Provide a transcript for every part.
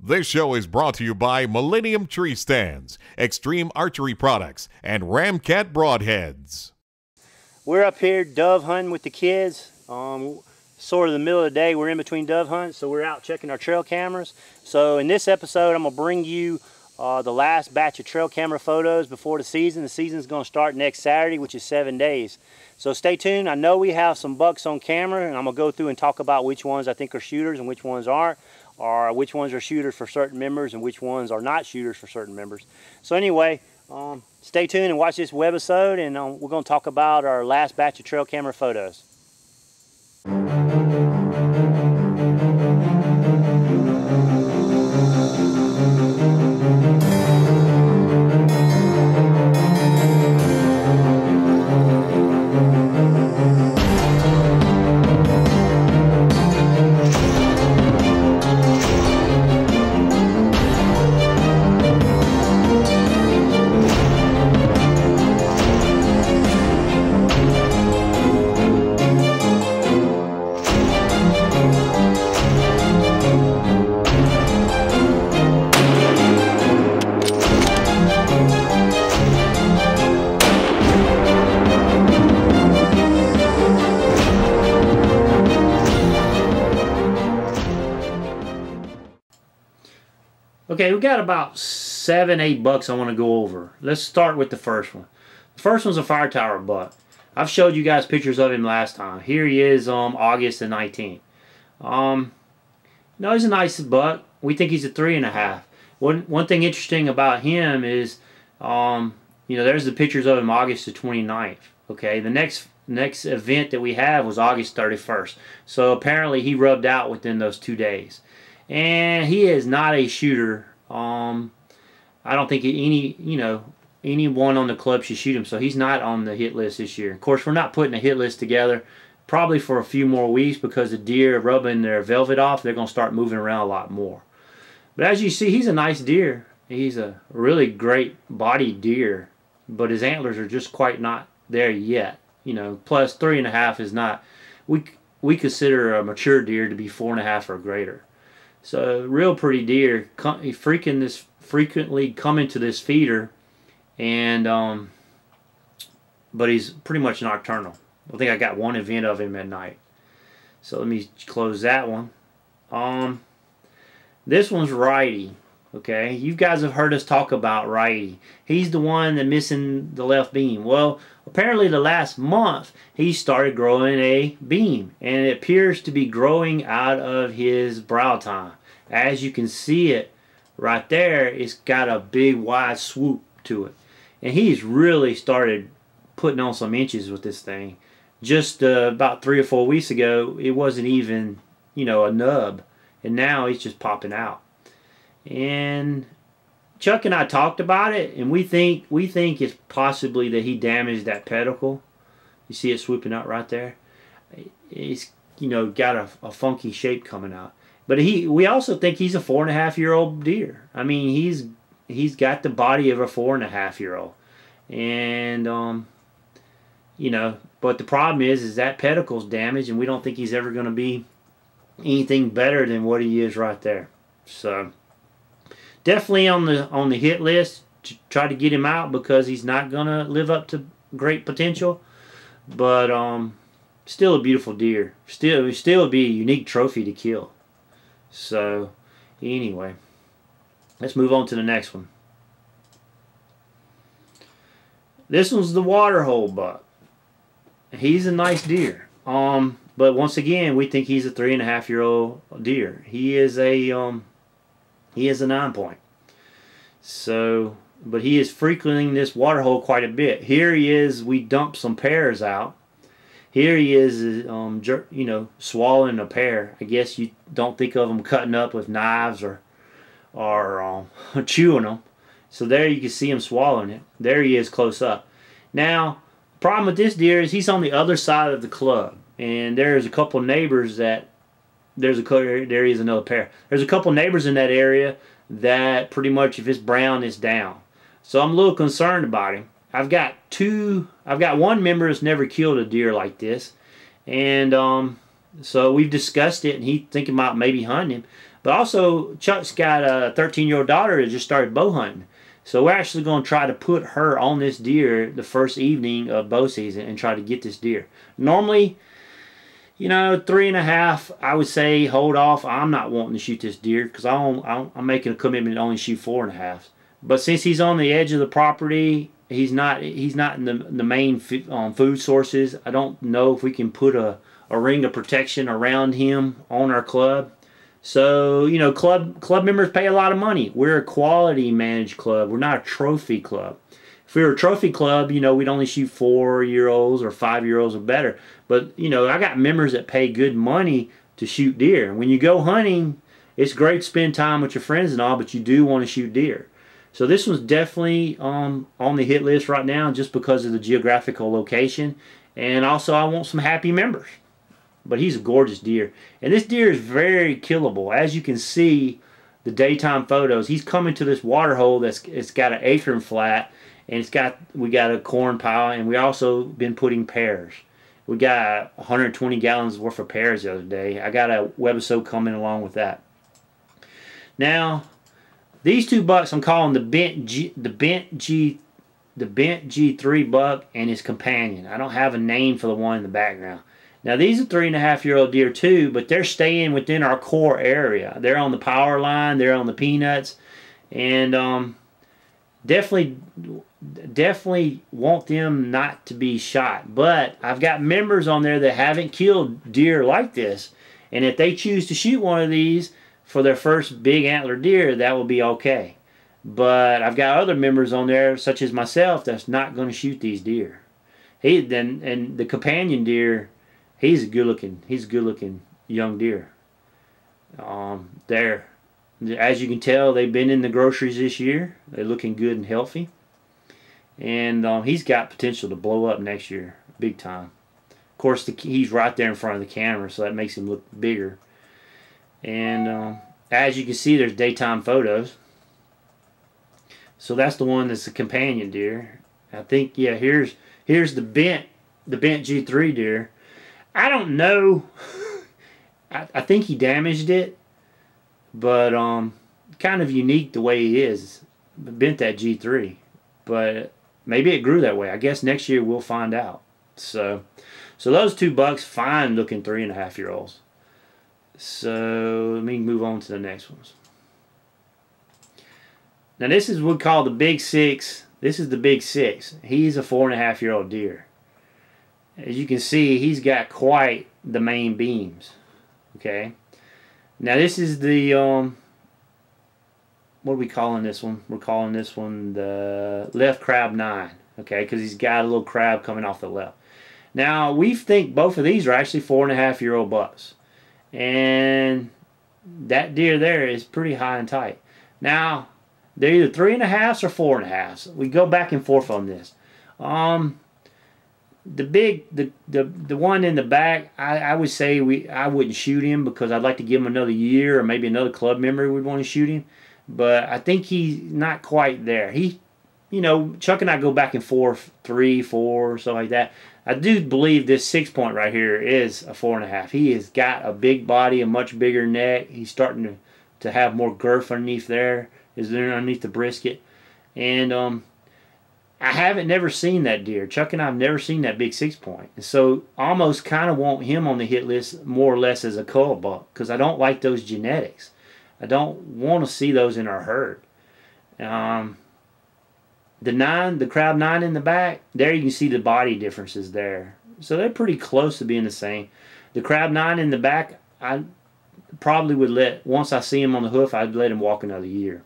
This show is brought to you by Millennium Tree Stands, Extreme Archery Products, and Ramcat Broadheads. We're up here dove hunting with the kids. Sort of the middle of the day. We're in between dove hunts, so we're out checking our trail cameras. So in this episode, I'm going to bring you the last batch of trail camera photos before the season. The season's going to start next Saturday, which is 7 days. So stay tuned. I know we have some bucks on camera, and I'm going to go through and talk about which ones I think are shooters and which ones aren't, or which ones are shooters for certain members and which ones are not shooters for certain members. So anyway, stay tuned and watch this webisode, and we're going to talk about our last batch of trail camera photos. Okay, we got about 7-8 bucks I want to go over. Let's start with the first one. The first one's a fire tower buck. I've showed you guys pictures of him last time. Here he is August the 19th. No, he's a nice buck. We think he's a 3.5. One thing interesting about him is, you know, there's the pictures of him August the 29th. Okay, the next event that we have was August 31st. So apparently he rubbed out within those 2 days. And he is not a shooter. I don't think anyone on the club should shoot him, so he's not on the hit list this year. Of course, we're not putting a hit list together probably for a few more weeks because the deer are rubbing their velvet off. They're going to start moving around a lot more. But as you see, he's a nice deer. He's a really great bodied deer, but his antlers are just quite not there yet. You know, plus 3.5 is not. We consider a mature deer to be 4.5 or greater. So real pretty deer. Frequently coming to this feeder, and but he's pretty much nocturnal. I think I got one event of him at night. So let me close that one. This one's Righty. Okay, you guys have heard us talk about Righty. He's the one that's missing the left beam. Well, apparently the last month he started growing a beam, and it appears to be growing out of his brow tine. As you can see it right there, it's got a big wide swoop to it, and he's really started putting on some inches with this thing. Just about 3 or 4 weeks ago, it wasn't even, you know, a nub, and now he's just popping out. And Chuck and I talked about it, and we think it's possibly that he damaged that pedicle. You see it swooping out right there. It's, you know, got a funky shape coming out. But we also think he's a 4.5-year-old deer. I mean, he's got the body of a 4.5-year-old, and you know. But the problem is that pedicle's damaged, and we don't think he's ever going to be anything better than what he is right there. So definitely on the hit list to try to get him out, because he's not going to live up to great potential. But still a beautiful deer. Still be a unique trophy to kill. So anyway, let's move on to the next one. This one's the Waterhole buck. He's a nice deer. But once again, we think he's a 3.5-year-old deer. He is a 9-point. So, but he is frequenting this waterhole quite a bit. Here he is. We dumped some pears out. Here he is, you know, swallowing a pear. I guess you don't think of him cutting up with knives or chewing them. So there you can see him swallowing it. There he is close up. Now, the problem with this deer is he's on the other side of the club, and there's a couple neighbors that there is another pair. There's a couple neighbors in that area that pretty much, if it's brown, it's down. So I'm a little concerned about him. I've got one member that's never killed a deer like this, and so we've discussed it, and he's thinking about maybe hunting him. But also, Chuck's got a 13-year-old daughter that just started bow hunting. So we're actually going to try to put her on this deer the first evening of bow season and try to get this deer. Normally, you know, 3.5, I would say hold off. I'm not wanting to shoot this deer because I'm making a commitment to only shoot 4.5. But since he's on the edge of the property, he's not in the main food sources. I don't know if we can put a ring of protection around him on our club. So, you know, club members pay a lot of money. We're a quality managed club. We're not a trophy club. If we were a trophy club, you know, we'd only shoot 4-year-olds or 5-year-olds or better. But, you know, I got members that pay good money to shoot deer. When you go hunting, it's great to spend time with your friends and all, but you do want to shoot deer. So this one's definitely on the hit list right now just because of the geographical location. And also I want some happy members. But he's a gorgeous deer. And this deer is very killable. As you can see, the daytime photos, he's coming to this water hole it's got an acorn flat, and we got a corn pile, and we also been putting pears. We got 120 gallons worth of pears the other day. I got a Webisode coming along with that. Now, these two bucks I'm calling the bent G3 buck and his companion. I don't have a name for the one in the background. Now these are 3.5-year-old deer too, but they're staying within our core area. They're on the power line, they're on the peanuts, and definitely want them not to be shot. But I've got members on there that haven't killed deer like this, and if they choose to shoot one of these for their first big antler deer, that will be okay. But I've got other members on there, such as myself, that's not going to shoot these deer. And the companion deer, he's a good looking young deer. There, as you can tell, they've been in the groceries this year. They're looking good and healthy, and he's got potential to blow up next year, big time. Of course, he's right there in front of the camera, so that makes him look bigger. And as you can see, there's daytime photos. So that's the one that's the companion deer. I think, yeah, here's the bent G3 deer. I don't know. I think he damaged it, but kind of unique the way he is. Bent that G3, but maybe it grew that way. I guess next year we'll find out. So those two bucks, fine looking 3.5-year-olds. So let me move on to the next ones. Now this is what we call the Big Six. This is the Big Six. He's a 4.5-year-old deer. As you can see, he's got quite the main beams. Okay. Now this is the what are we calling this one? We're calling this one the left crab 9. Okay, because he's got a little crab coming off the left. Now we think both of these are actually 4.5-year-old bucks, and that deer there is pretty high and tight. Now they're either 3.5s or 4.5s. We go back and forth on this. The one in the back, I would say I wouldn't shoot him because I'd like to give him another year, or maybe another club member would want to shoot him. But I think he's not quite there. You know, Chuck and I go back and forth 3, 4, something like that. I do believe this 6-point right here is a 4.5. He has got a big body, a much bigger neck. He's starting to have more girth underneath there. Is there underneath the brisket, and I haven't never seen that deer. Chuck and I have never seen that big 6-point. So almost kind of want him on the hit list more or less as a cull buck because I don't like those genetics. I don't want to see those in our herd. The crab 9 in the back, there you can see the body differences there. So they're pretty close to being the same. The crab 9 in the back, I probably would once I see him on the hoof, I'd let him walk another year.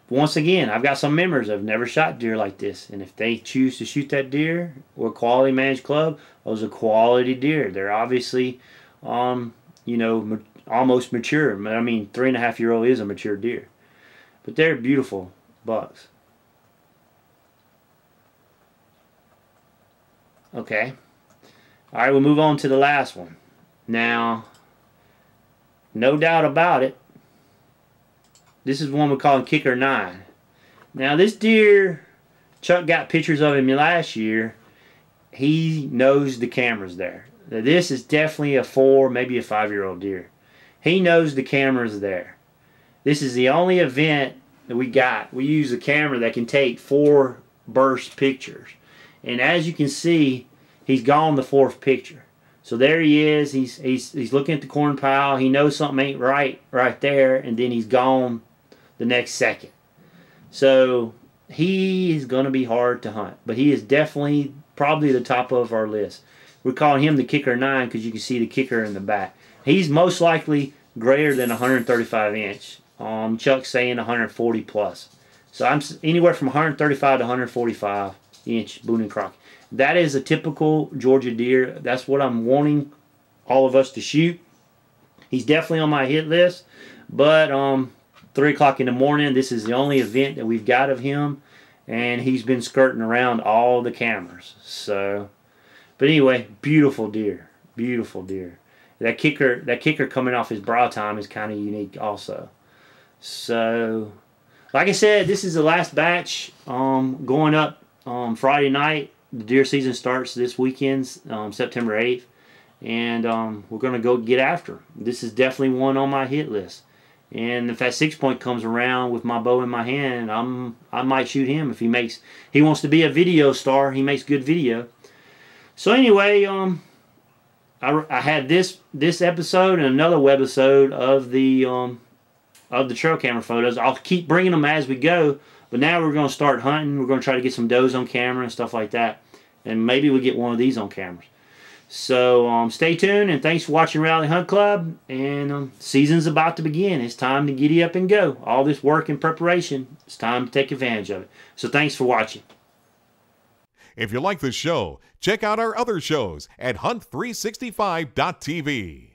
Once again, I've got some members that have never shot deer like this, and if they choose to shoot that deer, we're a quality managed club. Those are quality deer. They're obviously, you know, almost mature. I mean, 3.5-year-old is a mature deer, but they're beautiful bucks. Okay, all right, we'll move on to the last one. Now, no doubt about it, this is one we're calling Kicker 9. Now this deer, Chuck got pictures of him last year. He knows the camera's there. Now, this is definitely a 4, maybe a 5-year-old deer. He knows the camera's there. This is the only event that we got. We use a camera that can take 4 burst pictures. And as you can see, he's gone the 4th picture. So there he is. He's looking at the corn pile. He knows something ain't right there, and then he's gone the next second. So he is going to be hard to hunt, but he is definitely probably the top of our list. We're calling him the kicker 9 because you can see the kicker in the back. He's most likely greater than 135 inch. Chuck's saying 140 plus. So I'm anywhere from 135 to 145 inch Boone and Crockett. That is a typical Georgia deer. That's what I'm wanting all of us to shoot. He's definitely on my hit list, but 3 o'clock in the morning, this is the only event that we've got of him, and he's been skirting around all the cameras. So, but anyway, beautiful deer, beautiful deer. That kicker coming off his brow time is kind of unique also. So, like I said, this is the last batch going up Friday night. The deer season starts this weekend, September 8th, and we're going to go get after him. This is definitely one on my hit list. And if that 6-point comes around with my bow in my hand, I might shoot him if he wants to be a video star. He makes good video. So anyway, I had this episode and another webisode of the trail camera photos. I'll keep bringing them as we go, but now we're going to start hunting. We're going to try to get some does on camera and stuff like that, and maybe we'll get one of these on cameras. So stay tuned, and thanks for watching Rally Hunt Club. And season's about to begin. It's time to giddy up and go. All this work and preparation, it's time to take advantage of it. So thanks for watching. If you like this show, check out our other shows at hunt365.tv.